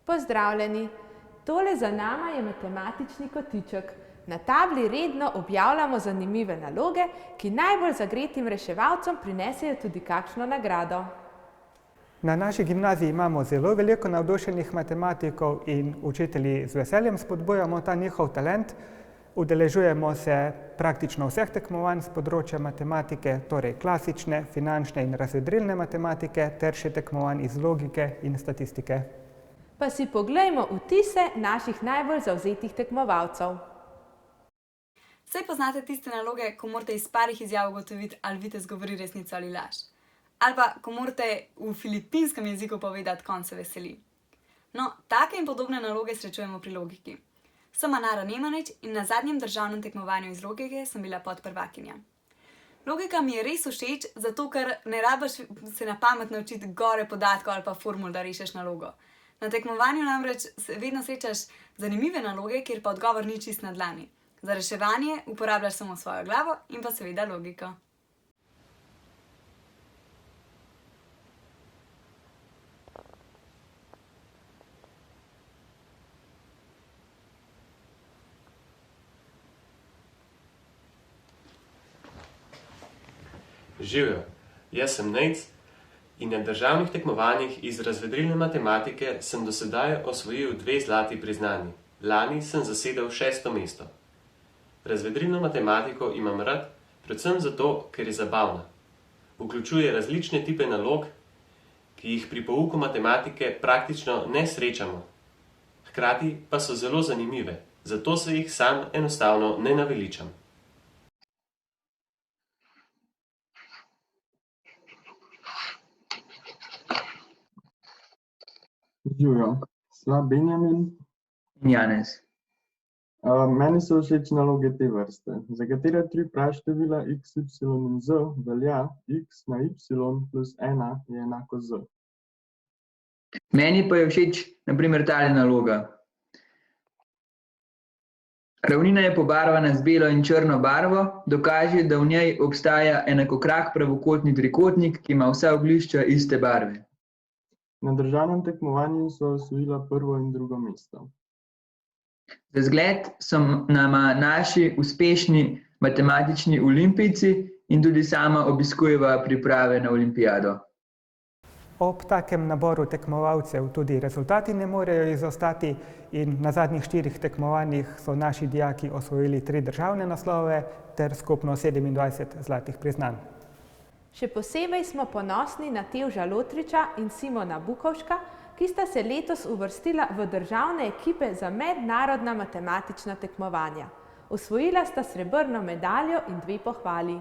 Pozdravljeni! Tole za nama je matematični kotiček. Na tabli redno objavljamo zanimive naloge, ki najbolj zagretim reševalcem prinesejo tudi kakšno nagrado. Na naši gimnaziji imamo zelo veliko navdušenih matematikov in učitelji z veseljem spodbujamo ta njihov talent. Udeležujemo se praktično vseh tekmovanj z področja matematike, torej klasične, finančne in razvedrilne matematike, ter še tekmovanj iz logike in statistike. Pa si poglejmo vtise naših najbolj zavzetih tekmovalcev. Saj poznate tiste naloge, ko morate iz parih izjav ugotoviti, ali vitez govori resnico ali laž. Ali pa, ko morate v filipinskem jeziku povedati, kon se veseli. No, take in podobne naloge srečujemo pri logiki. Sem Anara Nemanič in na zadnjem državnem tekmovanju iz logike sem bila podprvakinja. Logika mi je res všeč, zato ker ne rabiš se na pamet naučiti gore podatkov ali pa formul, da rešiš nalogo. Na tekmovanju namreč vedno srečaš zanimive naloge, kjer pa odgovor ni čist na dlani. Za reševanje uporabljaš samo svojo glavo in pa seveda logiko. Živjo, jaz sem Nejc in na državnih tekmovanjih iz razvedrilne matematike sem do sedaj osvojil 2 zlati priznanji. Lani sem zasedel 6. mesto. Razvedrilno matematiko imam rad, predvsem zato, ker je zabavna. Vključuje različne tipe nalog, ki jih pri pouku matematike praktično ne srečamo. Hkrati pa so zelo zanimive, zato se jih sam enostavno ne naveličam. Živjo, sva Benjamin. Janez. Meni so všeč naloge te vrste, za katere 3 praštevila x, y in z velja x na y plus 1 je enako z. Meni pa je všeč, na primer, tale naloga. Ravnina je pobarvana z belo in črno barvo, dokaži, da v njej obstaja enakokrak pravokotni trikotnik, ki ima vsa oglišča iste barve. Na državnem tekmovanju so osvojila 1. in 2. mesto. Za zgled so nama naši uspešni matematični olimpijci in tudi sama obiskujeva priprave na olimpijado. Ob takem naboru tekmovalcev tudi rezultati ne morejo izostati in na zadnjih 4 tekmovanjih so naši dijaki osvojili 3 državne naslove ter skupno 27 zlatih priznanj. Še posebej smo ponosni na Tevža Lotriča in Simona Bukovška, ki sta se letos uvrstila v državne ekipe za mednarodna matematična tekmovanja. Osvojila sta srebrno medaljo in 2 pohvali.